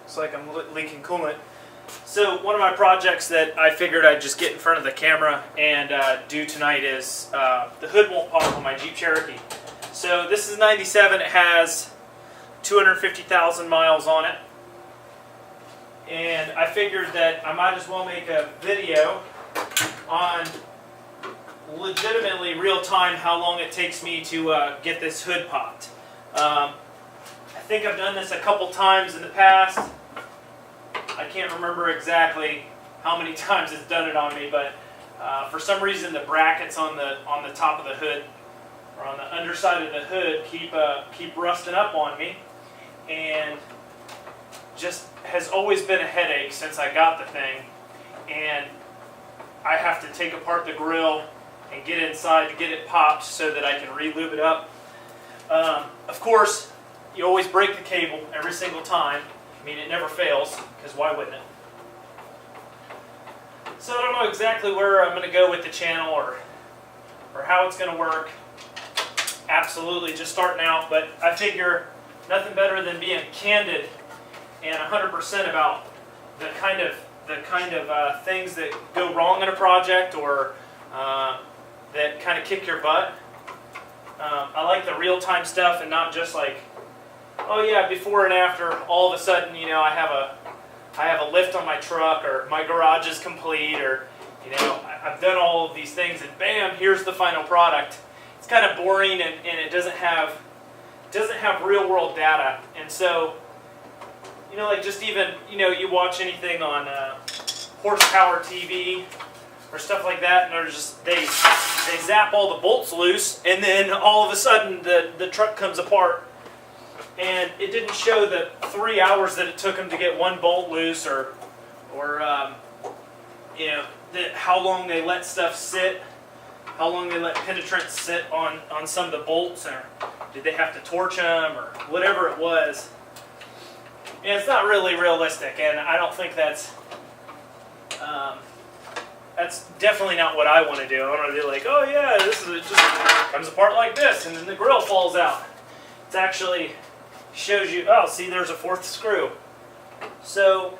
looks like I'm leaking coolant. So one of my projects that I figured I'd just get in front of the camera and do tonight is the hood won't pop on my Jeep Cherokee. So this is 97. It has 250,000 miles on it. And I figured that I might as well make a video on legitimately real time how long it takes me to get this hood popped. I think I've done this a couple times in the past. I can't remember exactly how many times it's done it on me, but for some reason the brackets on the top of the hood or on the underside of the hood keep rusting up on me, and just has always been a headache since I got the thing. And I have to take apart the grill and get inside to get it popped so that I can re-lube it up. Of course, you always break the cable every single time. I mean, it never fails, because why wouldn't it? So I don't know exactly where I'm going to go with the channel or how it's going to work. Absolutely just starting out, but I figure nothing better than being candid and 100% about the kind of things that go wrong in a project or that kind of kick your butt. I like the real-time stuff and not just like, oh yeah, before and after, all of a sudden, you know, I have a lift on my truck, or my garage is complete, or, you know, I've done all of these things and bam, here's the final product. It's kind of boring, and it doesn't have real world data. And so, you know, like just even, you know, you watch anything on horsepower TV or stuff like that, and they're just, they zap all the bolts loose, and then all of a sudden the truck comes apart. And it didn't show the 3 hours that it took them to get one bolt loose, or you know, how long they let stuff sit, how long they let penetrants sit on some of the bolts, or did they have to torch them, or whatever it was. And it's not really realistic, and I don't think that's definitely not what I want to do. I want to be like, oh yeah, this is, it just comes apart like this, and then the grill falls out. It's actually shows you, oh, see, there's a fourth screw. So,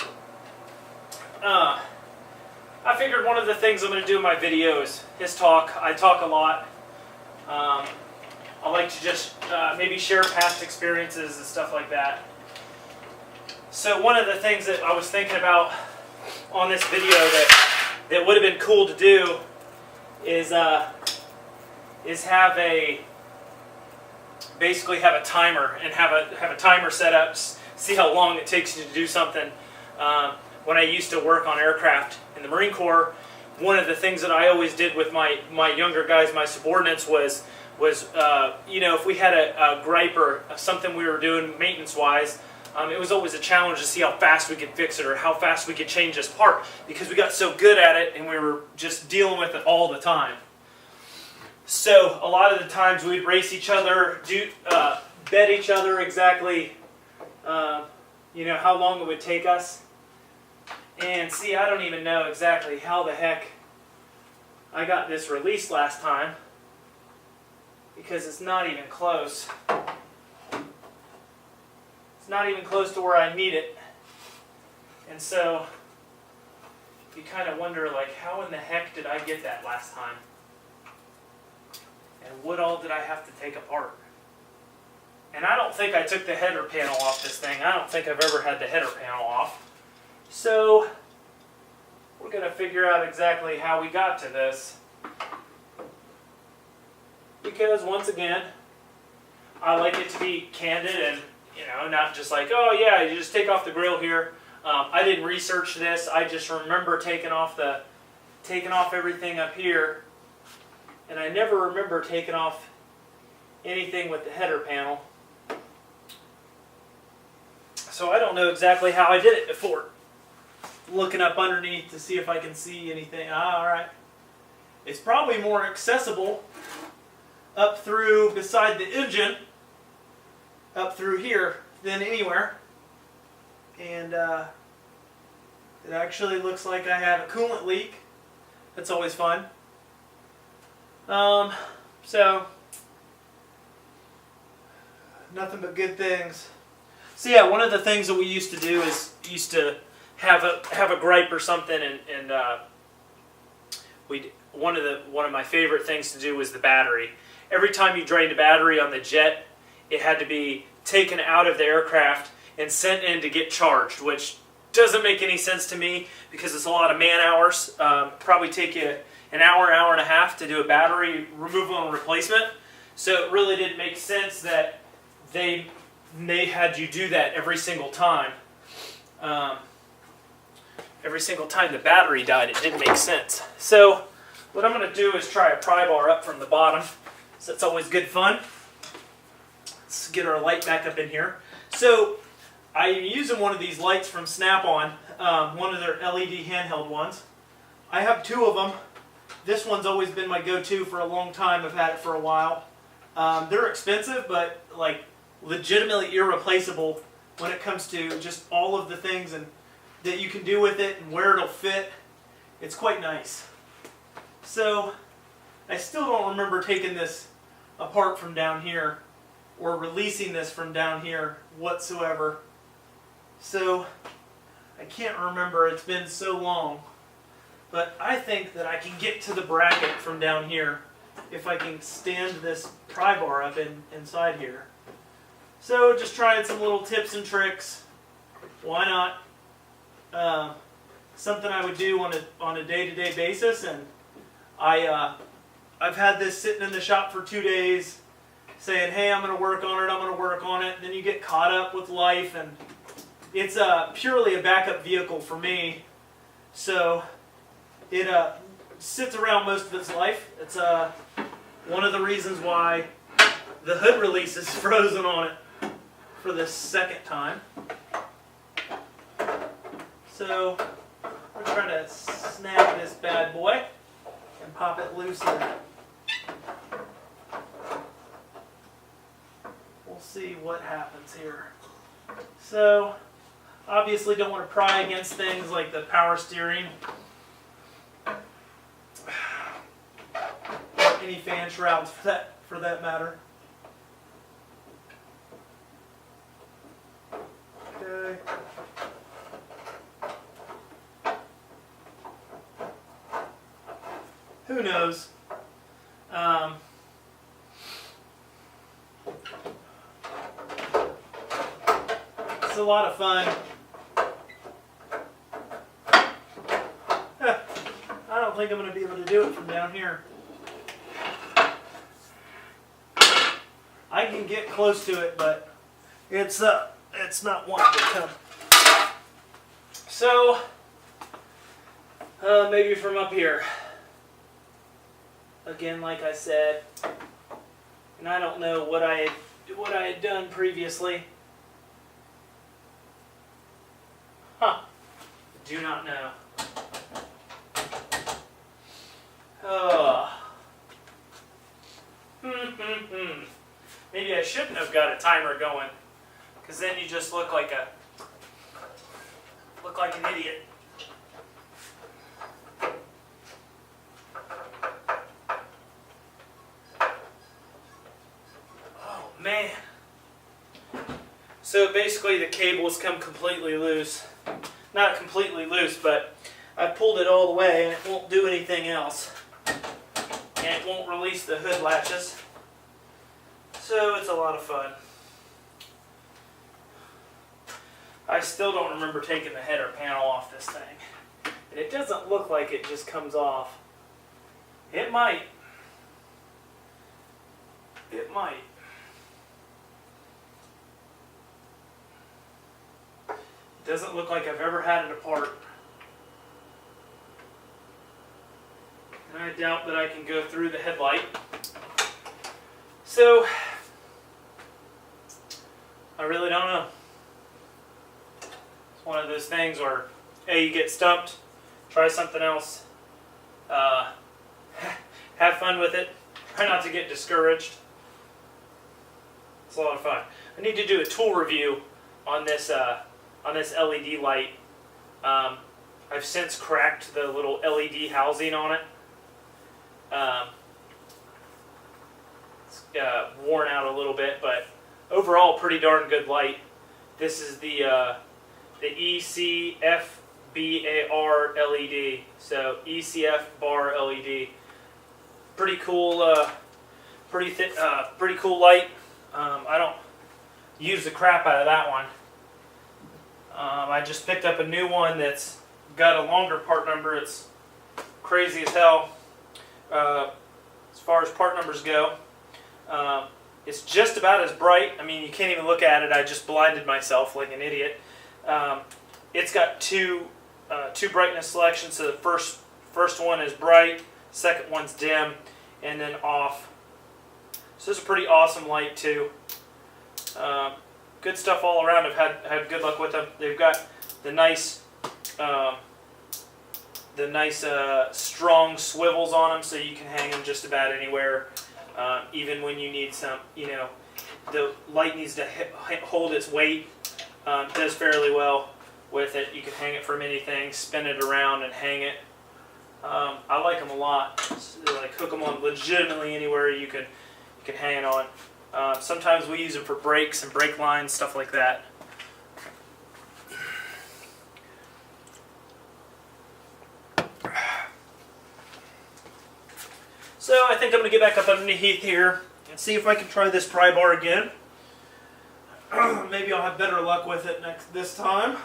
I figured one of the things I'm going to do in my videos is talk. I talk a lot. I like to just maybe share past experiences and stuff like that. So one of the things that I was thinking about on this video that would have been cool to do is basically have a timer, and have a timer set up, see how long it takes you to do something. When I used to work on aircraft in the Marine Corps, one of the things that I always did with my younger guys, my subordinates, was you know, if we had a gripe or something we were doing maintenance-wise, it was always a challenge to see how fast we could fix it or how fast we could change this part, because we got so good at it and we were just dealing with it all the time. So a lot of the times we'd race each other, bet each other exactly, you know, how long it would take us. And see, I don't even know exactly how the heck I got this released last time, because it's not even close. It's not even close to where I need it. And so you kind of wonder, like, how in the heck did I get that last time? And what all did I have to take apart? And I don't think I took the header panel off this thing. I don't think I've ever had the header panel off. So we're going to figure out exactly how we got to this. Because once again, I like it to be candid and, you know, not just like, oh yeah, you just take off the grill here. I didn't research this. I just remember taking off everything up here. And I never remember taking off anything with the header panel. So I don't know exactly how I did it before. Looking up underneath to see if I can see anything. Alright. It's probably more accessible up through beside the engine, up through here, than anywhere. And it actually looks like I have a coolant leak. That's always fun. So Nothing but good things. So yeah, one of the things that we used to do is have a gripe or something, and one of my favorite things to do was the battery. Every time you drained a battery on the jet, it had to be taken out of the aircraft and sent in to get charged, which doesn't make any sense to me because it's a lot of man hours. Probably take you an hour and a half to do a battery removal and replacement. So it really didn't make sense that they had you do that every single time. Every single time the battery died, it didn't make sense. So what I'm going to do is try a pry bar up from the bottom. So that's always good fun. Let's get our light back up in here. So I'm using one of these lights from Snap-on, one of their LED handheld ones. I have two of them. This one's always been my go-to for a long time. I've had it for a while. They're expensive, but like legitimately irreplaceable when it comes to just all of the things and that you can do with it and where it'll fit. It's quite nice. So I still don't remember taking this apart from down here or releasing this from down here whatsoever. So I can't remember, it's been so long. But I think that I can get to the bracket from down here if I can stand this pry bar up inside here. So just trying some little tips and tricks. Why not? Something I would do on a day-to-day basis, and I've had this sitting in the shop for 2 days, saying, "Hey, I'm going to work on it. I'm going to work on it." Then you get caught up with life, and it's purely a backup vehicle for me. So it sits around most of its life. It's one of the reasons why the hood release is frozen on it for the second time. So we're trying to snap this bad boy and pop it loose here. We'll see what happens here. So obviously don't want to pry against things like the power steering or any fan shrouds for that matter. Okay. Who knows? It's a lot of fun. I don't think I'm going to be able to do it from down here. I can get close to it, but it's not wanting to come. So maybe from up here. Again, like I said, and I don't know what I had done previously. Do not know. Maybe I shouldn't have got a timer going, because then you just look like an idiot. Oh man. So basically the cables come completely loose. Not completely loose, but I pulled it all the way and it won't do anything else. And it won't release the hood latches. So it's a lot of fun. I still don't remember taking the header panel off this thing. And it doesn't look like it just comes off. It might. It might. It doesn't look like I've ever had it apart. And I doubt that I can go through the headlight. So, I really don't know. It's one of those things where, hey, you get stumped, try something else. Have fun with it. Try not to get discouraged. It's a lot of fun. I need to do a tool review on this LED light. I've since cracked the little LED housing on it. It's worn out a little bit, but overall pretty darn good light. This is the ECF BAR LED. So ECF bar LED. Pretty cool. Pretty cool light. I don't use the crap out of that one. I just picked up a new one that's got a longer part number. It's crazy as hell as far as part numbers go. It's just about as bright. I mean, you can't even look at it. I just blinded myself like an idiot. It's got two brightness selections. So the first one is bright, second one's dim, and then off. So this is a pretty awesome light too. Good stuff all around. I've had good luck with them. They've got the nice strong swivels on them, so you can hang them just about anywhere. Even when you need some, the light needs to hold its weight. Does fairly well with it. You can hang it from anything, spin it around and hang it. I like them a lot. Like hook them on legitimately anywhere you can hang it on. Sometimes we use them for brakes and brake lines, stuff like that. So I think I'm going to get back up underneath here and see if I can try this pry bar again. Maybe I'll have better luck with it this time.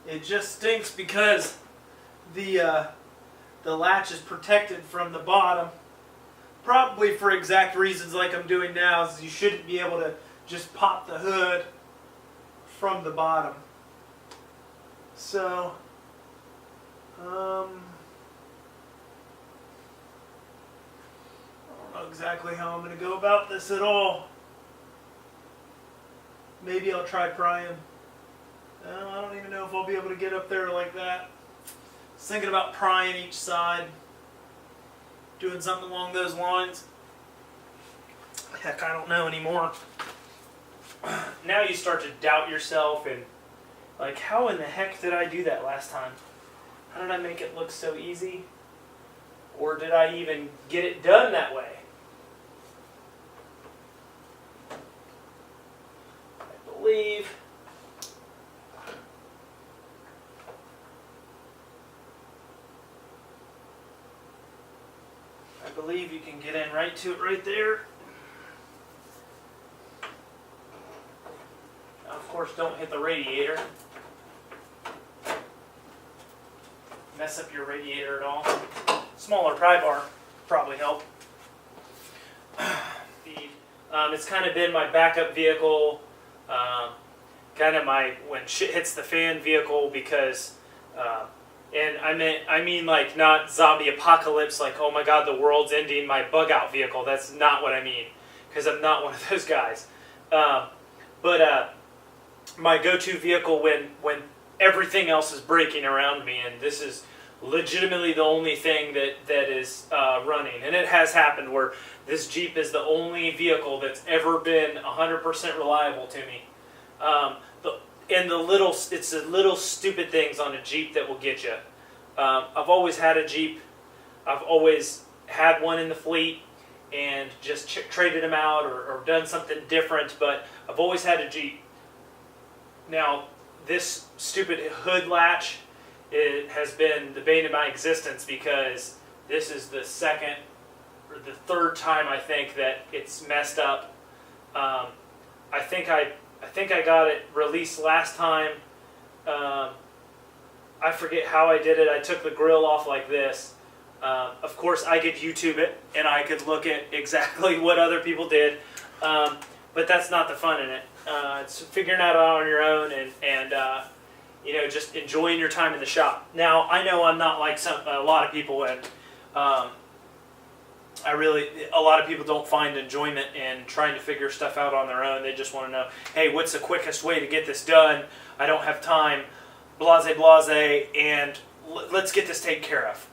It just stinks because the latch is protected from the bottom. Probably for exact reasons like I'm doing now, is you shouldn't be able to just pop the hood from the bottom. So, I don't know exactly how I'm going to go about this at all. Maybe I'll try prying. I don't even know if I'll be able to get up there like that. I was thinking about prying each side, doing something along those lines. Heck, I don't know anymore. Now you start to doubt yourself and like, how in the heck did I do that last time? How did I make it look so easy? Or did I even get it done that way? I believe you can get in right to it right there. Now, of course, don't hit the radiator. Mess up your radiator at all. Smaller pry bar probably help. It's kind of been my backup vehicle, kind of my when shit hits the fan vehicle, because and I mean like not zombie apocalypse, like oh my god the world's ending, my bug out vehicle. That's not what I mean, because I'm not one of those guys. But my go-to vehicle when everything else is breaking around me, and this is legitimately the only thing that is running. And it has happened where this Jeep is the only vehicle that's ever been 100% reliable to me. It's the little stupid things on a Jeep that will get you. I've always had a Jeep. I've always had one in the fleet and just traded them out or done something different, but I've always had a Jeep. Now, this stupid hood latch, it has been the bane of my existence, because this is the second or the third time I think that it's messed up. I think I got it released last time. I forget how I did it. I took the grill off like this. Of course, I could YouTube it and I could look at exactly what other people did, but that's not the fun in it. It's figuring out on your own and just enjoying your time in the shop. Now, I know I'm not like a lot of people, and a lot of people don't find enjoyment in trying to figure stuff out on their own. They just want to know, hey, what's the quickest way to get this done? I don't have time, blase, blase, and let's get this taken care of.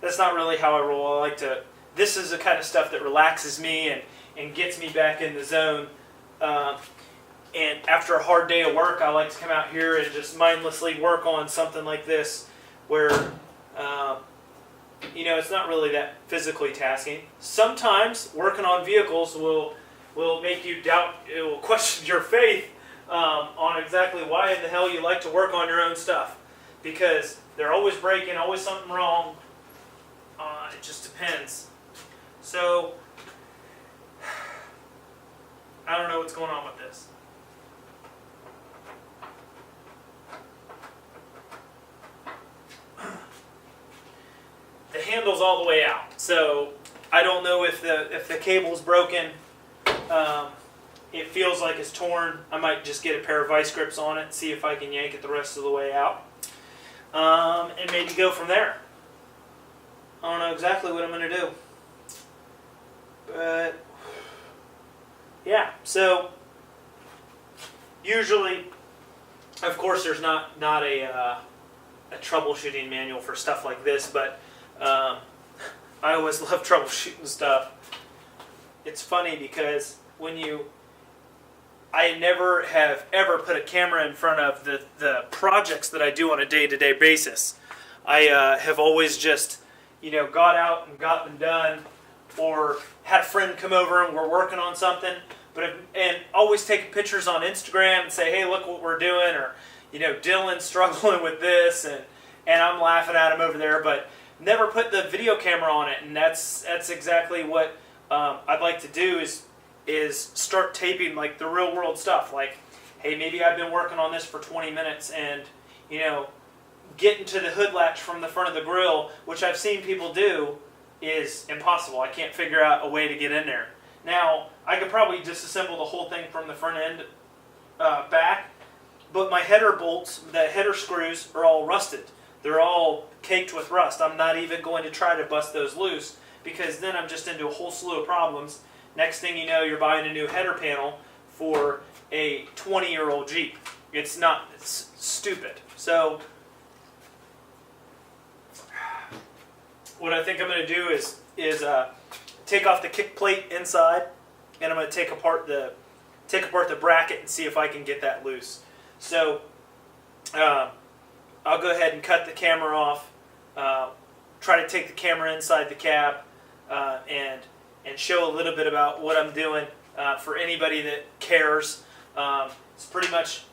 That's not really how I roll. This is the kind of stuff that relaxes me and gets me back in the zone. And after a hard day of work, I like to come out here and just mindlessly work on something like this, where you know, it's not really that physically tasking. Sometimes working on vehicles will make you doubt, it will question your faith on exactly why in the hell you like to work on your own stuff. Because they're always breaking, always something wrong. It just depends. So, I don't know what's going on with this. The handle's all the way out, so I don't know if the cable's broken. It feels like it's torn. I might just get a pair of vice grips on it and see if I can yank it the rest of the way out, and maybe go from there. I don't know exactly what I'm going to do, but yeah. So usually, of course, there's not a troubleshooting manual for stuff like this, but I always love troubleshooting stuff. It's funny because I never have ever put a camera in front of the projects that I do on a day-to-day basis. I have always just, you know, got out and got them done, or had a friend come over and we're working on something, and always taking pictures on Instagram and say, hey, look what we're doing, or, you know, Dylan's struggling with this, and I'm laughing at him over there, but never put the video camera on it. And that's exactly what I'd like to do is start taping like the real world stuff. Like, hey, maybe I've been working on this for 20 minutes and, you know, getting to the hood latch from the front of the grill, which I've seen people do, is impossible. I can't figure out a way to get in there. Now, I could probably disassemble the whole thing from the front end back, but my header bolts, the header screws, are all rusted. They're all caked with rust. I'm not even going to try to bust those loose, because then I'm just into a whole slew of problems. Next thing you know, you're buying a new header panel for a 20-year-old Jeep. It's stupid. So what I think I'm going to do is take off the kick plate inside, and I'm going to take apart the bracket and see if I can get that loose. So I'll go ahead and cut the camera off, try to take the camera inside the cab, and show a little bit about what I'm doing for anybody that cares. It's pretty much,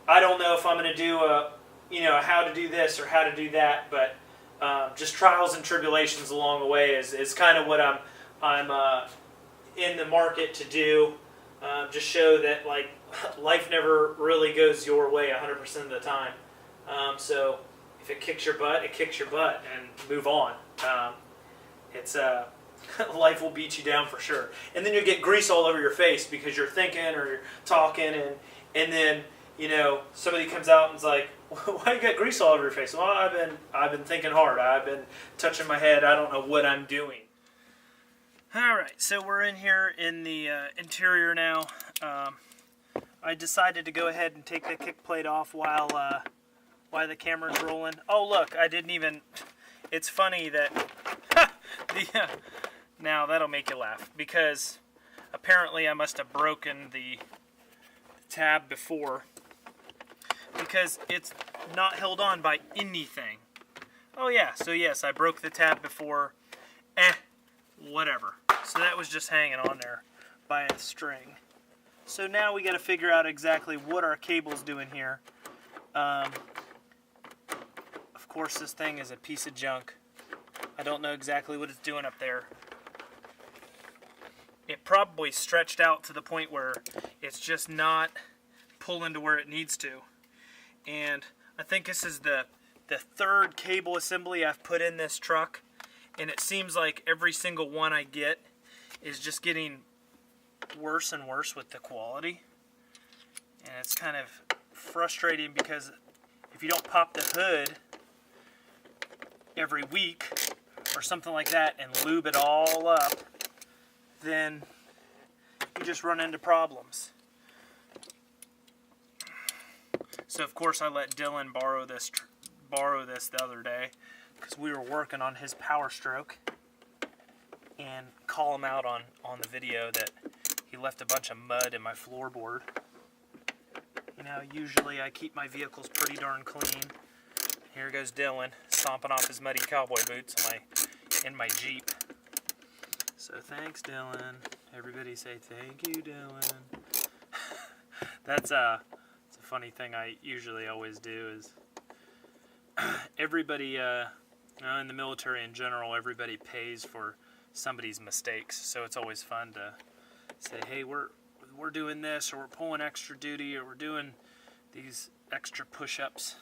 I don't know if I'm going to do how to do this or how to do that, but just trials and tribulations along the way is kind of what I'm in the market to do. Just show that, like, life never really goes your way 100% of the time. So if it kicks your butt, it kicks your butt, and move on. Life will beat you down for sure. And then you get grease all over your face because you're thinking or you're talking, and then, you know, somebody comes out and's like, why you got grease all over your face? Well, I've been thinking hard. I've been touching my head. I don't know what I'm doing. Alright, so we're in here in the interior now. I decided to go ahead and take the kick plate off while the camera's rolling. Oh, look, I didn't even... It's funny that... now, that'll make you laugh, because apparently I must have broken the tab before, because it's not held on by anything. Oh yeah, so yes, I broke the tab before. Whatever. So that was just hanging on there by a string. So now we got to figure out exactly what our cable's doing here. Of course, this thing is a piece of junk. I don't know exactly what it's doing up there. It probably stretched out to the point where it's just not pulling to where it needs to. And I think this is the third cable assembly I've put in this truck, and it seems like every single one I get is just getting worse and worse with the quality. And it's kind of frustrating, because if you don't pop the hood every week or something like that and lube it all up, then you just run into problems. So of course I let Dylan borrow this the other day, because we were working on his Power Stroke, and call him out on the video that he left a bunch of mud in my floorboard. You know, usually I keep my vehicles pretty darn clean. Here goes Dylan, stomping off his muddy cowboy boots on my in my Jeep. So thanks, Dylan. Everybody say thank you, Dylan. That's it's a funny thing I usually always do is everybody in the military in general, everybody pays for somebody's mistakes. So it's always fun to say, hey, we're doing this, or we're pulling extra duty, or we're doing these extra push-ups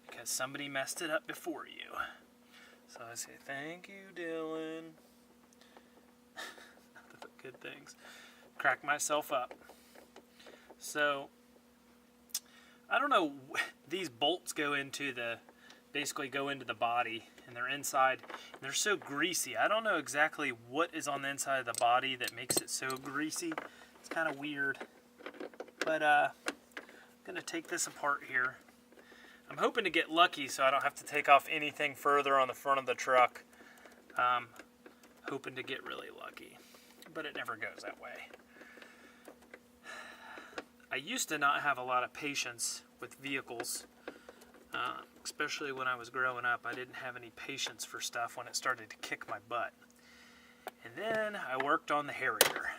because somebody messed it up before you. So I say, thank you, Dylan. Nothing but good things. Crack myself up. So, I don't know, these bolts basically go into the body, and they're inside, and they're so greasy. I don't know exactly what is on the inside of the body that makes it so greasy. It's kind of weird. But, I'm going to take this apart here. I'm hoping to get lucky so I don't have to take off anything further on the front of the truck. Hoping to get really lucky, but it never goes that way. I used to not have a lot of patience with vehicles, especially when I was growing up. I didn't have any patience for stuff when it started to kick my butt. And then I worked on the Harrier.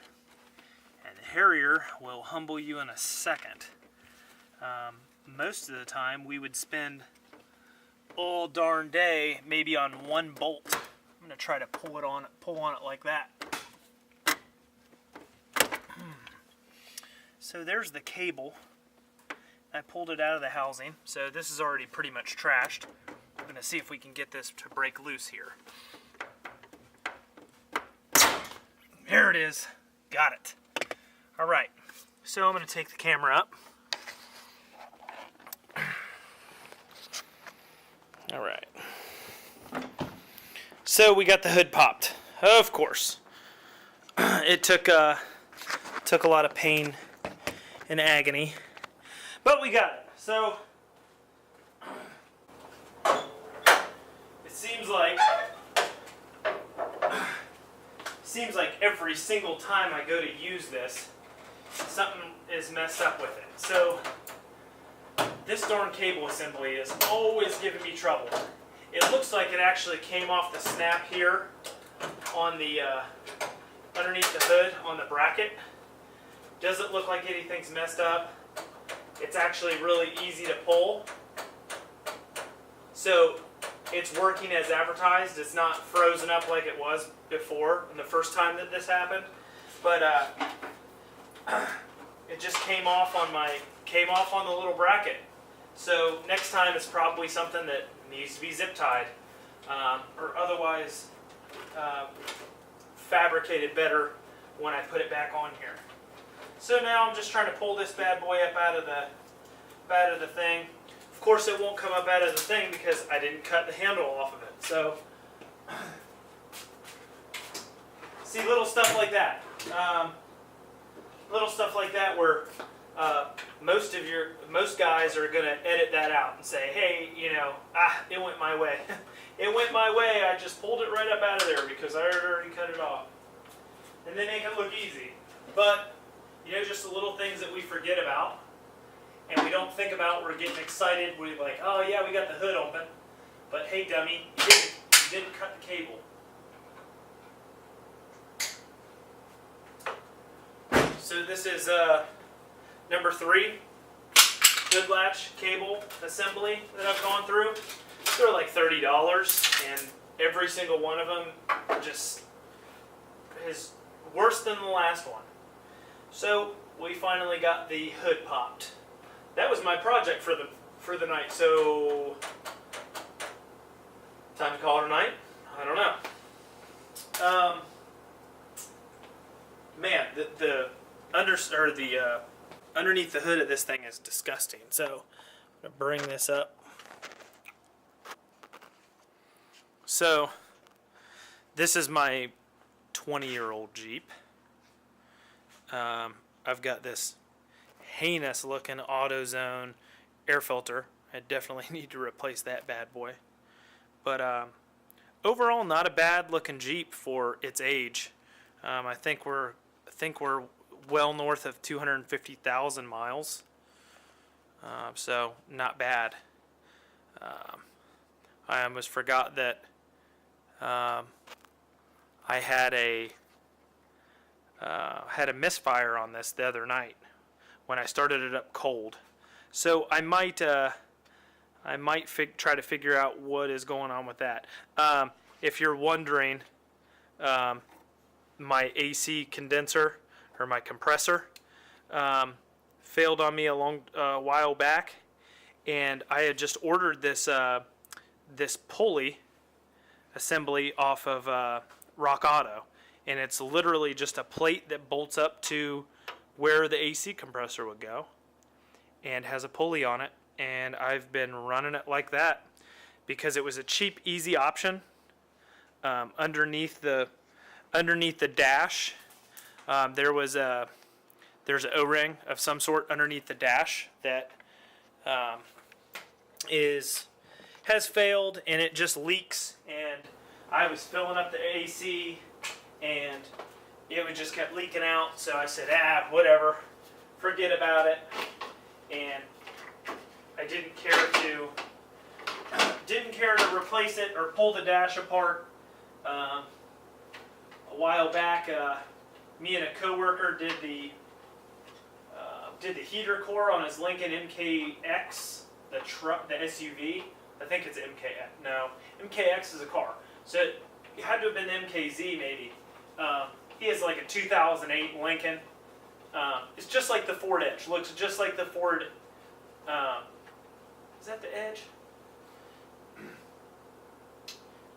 And the Harrier will humble you in a second. Most of the time we would spend all darn day maybe on one bolt. I'm going to try to pull on it like that. So there's the cable. I pulled it out of the housing, so this is already pretty much trashed. I'm going to see if we can get this to break loose here. There it is. Got it. Alright, so I'm going to take the camera up. Alright. So we got the hood popped. Of course. It took a lot of pain and agony. But we got it. So it seems like every single time I go to use this, something is messed up with it. So this darn cable assembly is always giving me trouble. It looks like it actually came off the snap here on the underneath the hood on the bracket. Doesn't look like anything's messed up. It's actually really easy to pull. So it's working as advertised. It's not frozen up like it was before in the first time that this happened. But it just came off on the little bracket. So next time it's probably something that needs to be zip tied or otherwise fabricated better when I put it back on here. So now I'm just trying to pull this bad boy up out of the thing. Of course it won't come up out of the thing because I didn't cut the handle off of it. So see, little stuff like that. Little stuff like that where most guys are going to edit that out and say, hey, it went my way. It went my way. I just pulled it right up out of there because I already cut it off. And they make it look easy. But just the little things that we forget about and we don't think about. We're getting excited. We're like, oh yeah, we got the hood open. But hey, dummy, you didn't cut the cable. So this is number 3 hood latch cable assembly that I've gone through. They're like $30, and every single one of them just is worse than the last one. So we finally got the hood popped. That was my project for the night. So time to call it a night? I don't know. Man, the underneath the hood of this thing is disgusting. So I'm gonna bring this up. So this is my 20-year-old Jeep. I've got this heinous looking AutoZone air filter. I definitely need to replace that bad boy. But overall, not a bad looking Jeep for its age. I think we're well north of 250,000 miles. So not bad. I almost forgot that I had a misfire on this the other night when I started it up cold. So I might try to figure out what is going on with that. If you're wondering, my AC condenser or my compressor failed on me a while back, and I had just ordered this this pulley assembly off of Rock Auto, and it's literally just a plate that bolts up to where the AC compressor would go and has a pulley on it, and I've been running it like that because it was a cheap, easy option. Underneath the dash, there's an O-ring of some sort underneath the dash that has failed, and it just leaks. And I was filling up the AC, and it would just kept leaking out. So I said, whatever, forget about it. And I didn't care to replace it or pull the dash apart. A while back, me and a coworker did the heater core on his Lincoln MKX, the SUV. I think it's MKX. No, MKX is a car. So it had to have been MKZ maybe. He has like a 2008 Lincoln. It's just like the Ford Edge. Looks just like the Ford. Is that the Edge?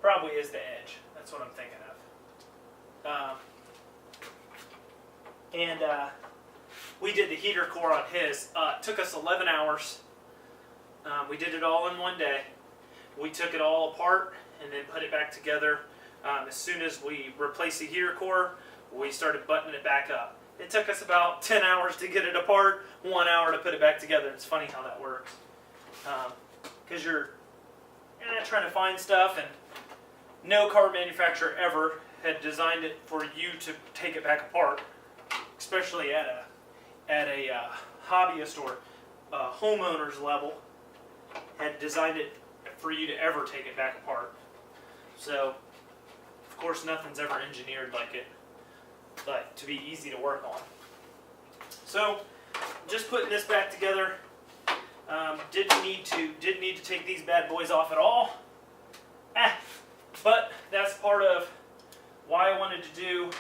Probably is the Edge. That's what I'm thinking of. We did the heater core on his. It took us 11 hours. We did it all in one day. We took it all apart and then put it back together. As soon as we replaced the heater core, we started buttoning it back up. It took us about 10 hours to get it apart, 1 hour to put it back together. It's funny how that works. Because you're trying to find stuff, and no car manufacturer ever had designed it for you to take it back apart, especially at a hobbyist or homeowner's level, had designed it for you to ever take it back apart. So, of course, nothing's ever engineered like it, but to be easy to work on. So, just putting this back together. Didn't need to take these bad boys off at all. But that's part of why I wanted to do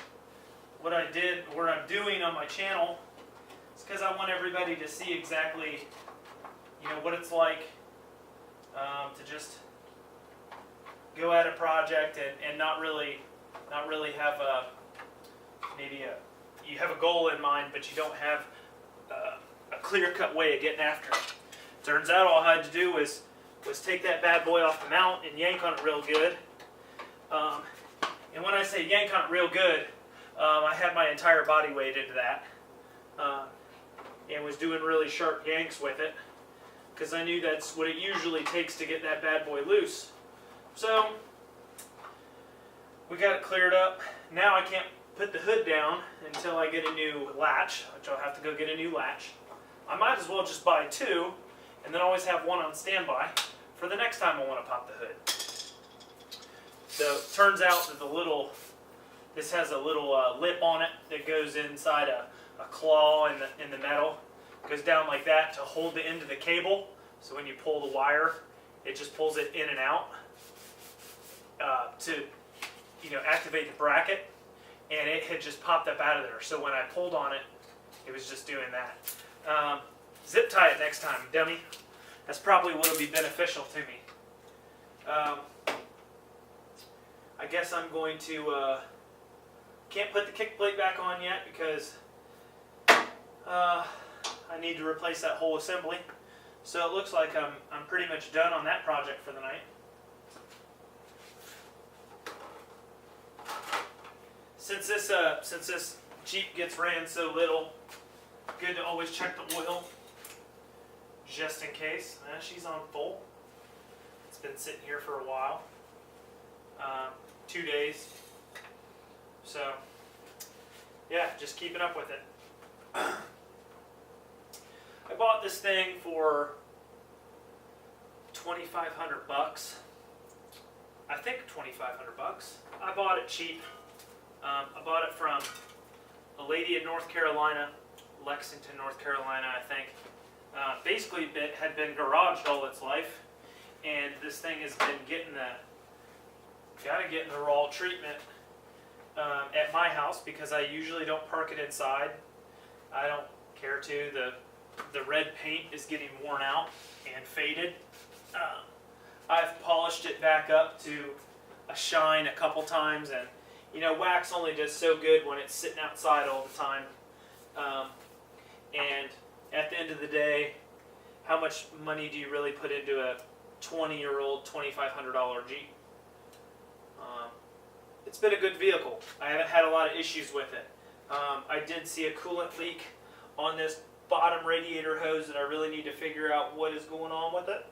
what I did, what I'm doing on my channel. It's because I want everybody to see exactly, what it's like to just go at a project and not really have you have a goal in mind, but you don't have a clear-cut way of getting after it. Turns out all I had to do was take that bad boy off the mount and yank on it real good. And when I say yank on it real good, I had my entire body weight into that, and was doing really sharp yanks with it, because I knew that's what it usually takes to get that bad boy loose. So we got it cleared up. Now I can't put the hood down until I get a new latch, which I'll have to go get a new latch. I might as well just buy two, and then always have one on standby for the next time I want to pop the hood. So it turns out that this has a little lip on it that goes inside a claw in the metal. It goes down like that to hold the end of the cable. So when you pull the wire, it just pulls it in and out to activate the bracket. And it had just popped up out of there. So when I pulled on it, it was just doing that. Zip tie it next time, dummy. That's probably what will be beneficial to me. I guess I'm going to, can't put the kick plate back on yet because I need to replace that whole assembly. So it looks like I'm pretty much done on that project for the night. Since this Jeep gets ran so little, good to always check the oil, just in case. She's on full. It's been sitting here for a while, 2 days. So, yeah, just keeping up with it. I bought this thing for $2,500. I think 2,500 bucks. I bought it cheap. I bought it from a lady in North Carolina, Lexington, North Carolina, I think. Basically, it had been garaged all its life, and this thing has been getting the raw treatment at my house because I usually don't park it inside. I don't care to. The red paint is getting worn out and faded. I've polished it back up to a shine a couple times, and you know, wax only does so good when it's sitting outside all the time. And at the end of the day, how much money do you really put into a 20-year-old $2,500 Jeep? It's been a good vehicle. I haven't had a lot of issues with it. I did see a coolant leak on this bottom radiator hose that I really need to figure out what is going on with it.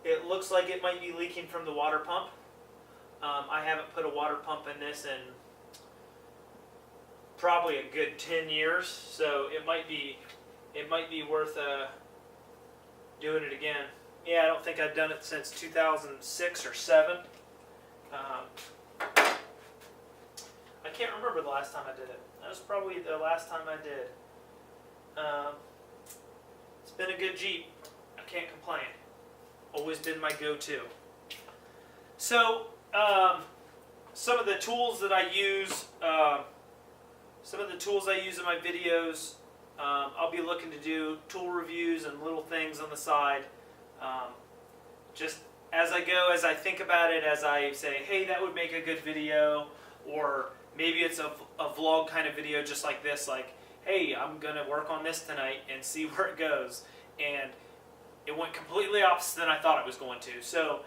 It looks like it might be leaking from the water pump. I haven't put a water pump in this in probably a good 10 years, so it might be worth doing it again. Yeah, I don't think I've done it since 2006 or 7. I can't remember the last time I did it. That was probably the last time I did. It's been a good Jeep. I can't complain. Always been my go-to. So, some of the tools that I use, in my videos, I'll be looking to do tool reviews and little things on the side. Just as I go, as I think about it, as I say, hey, that would make a good video, or maybe it's a vlog kind of video just like this, like, hey, I'm going to work on this tonight and see where it goes. And it went completely opposite than I thought it was going to. So,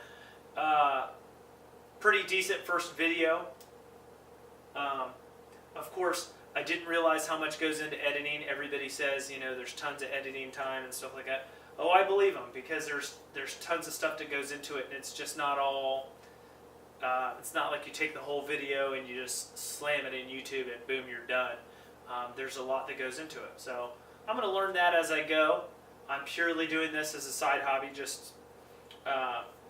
pretty decent first video. Of course, I didn't realize how much goes into editing. Everybody says, you know, there's tons of editing time and stuff like that. Oh, I believe them, because there's tons of stuff that goes into it, and it's just not all. It's not like you take the whole video and you just slam it in YouTube and boom, you're done. There's a lot that goes into it. So I'm going to learn that as I go. I'm purely doing this as a side hobby, just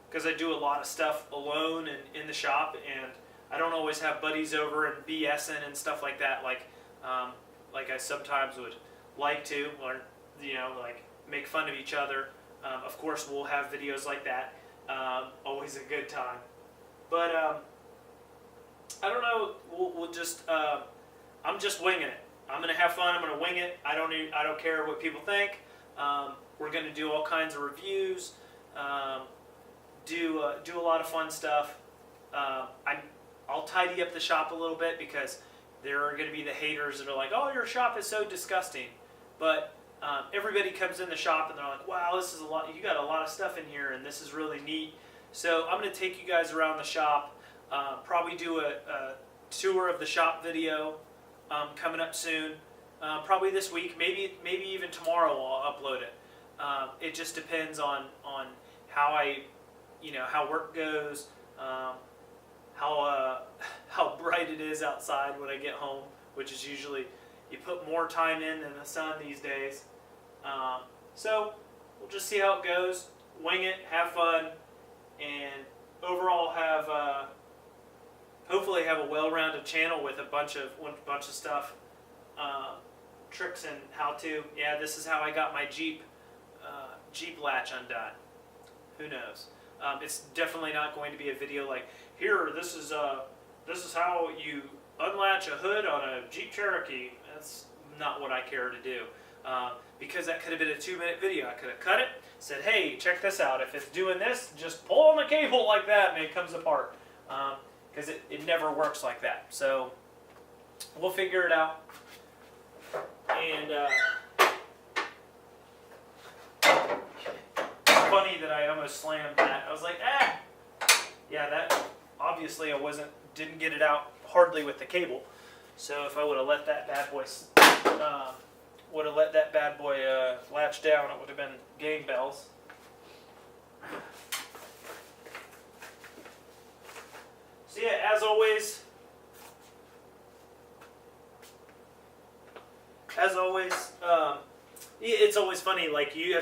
because I do a lot of stuff alone and in the shop, and I don't always have buddies over and BSing and stuff like that, like I sometimes would like to, or you know, like make fun of each other. Of course, we'll have videos like that. Always a good time. But I don't know. We'll just. I'm just winging it. I'm gonna have fun. I'm gonna wing it. I don't care what people think. We're gonna do all kinds of reviews. Do a lot of fun stuff. I'll tidy up the shop a little bit, because there are going to be the haters that are like, oh, your shop is so disgusting. But everybody comes in the shop and they're like, wow, this is a lot. You got a lot of stuff in here, and this is really neat. So I'm going to take you guys around the shop. Probably do a tour of the shop video coming up soon. Probably this week, maybe even tomorrow I'll upload it. It just depends on how how work goes. How bright it is outside when I get home, which is usually, you put more time in than the sun these days. So we'll just see how it goes, wing it, have fun, and overall have hopefully have a well-rounded channel with a bunch of stuff, tricks and how to. Yeah, this is how I got my Jeep latch undone. Who knows? It's definitely not going to be a video like, here, this is how you unlatch a hood on a Jeep Cherokee. That's not what I care to do. Because that could have been a 2-minute video. I could have cut it, said, hey, check this out. If it's doing this, just pull on the cable like that and it comes apart. Because it never works like that. So we'll figure it out. And funny that I almost slammed that. I was like, ah! Yeah, that obviously didn't get it out hardly with the cable. So if I would have let that bad boy latch down, it would have been game bells. So yeah, as always, it's always funny. Like you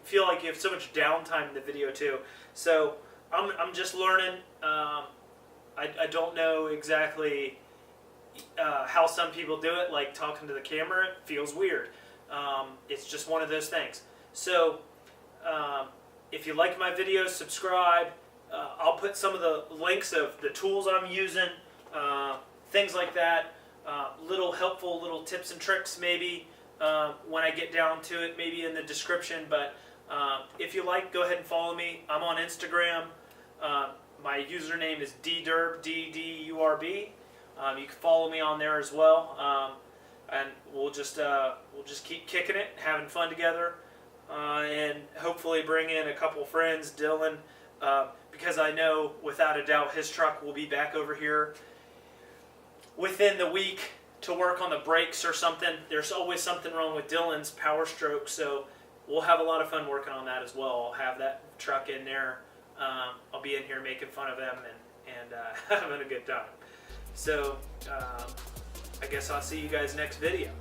feel like you have so much downtime in the video too. So I'm just learning. I don't know exactly how some people do it, like talking to the camera. It feels weird. It's just one of those things. So if you like my videos, subscribe. I'll put some of the links of the tools I'm using, things like that, little helpful little tips and tricks maybe when I get down to it, maybe in the description. But if you like, go ahead and follow me. I'm on Instagram. My username is ddurb, DDURB. You can follow me on there as well, and we'll just keep kicking it, having fun together, and hopefully bring in a couple friends, Dylan, because I know without a doubt his truck will be back over here within the week to work on the brakes or something. There's always something wrong with Dylan's Power Stroke, so we'll have a lot of fun working on that as well. I'll have that truck in there. I'll be in here making fun of them and having a good time. So I guess I'll see you guys next video.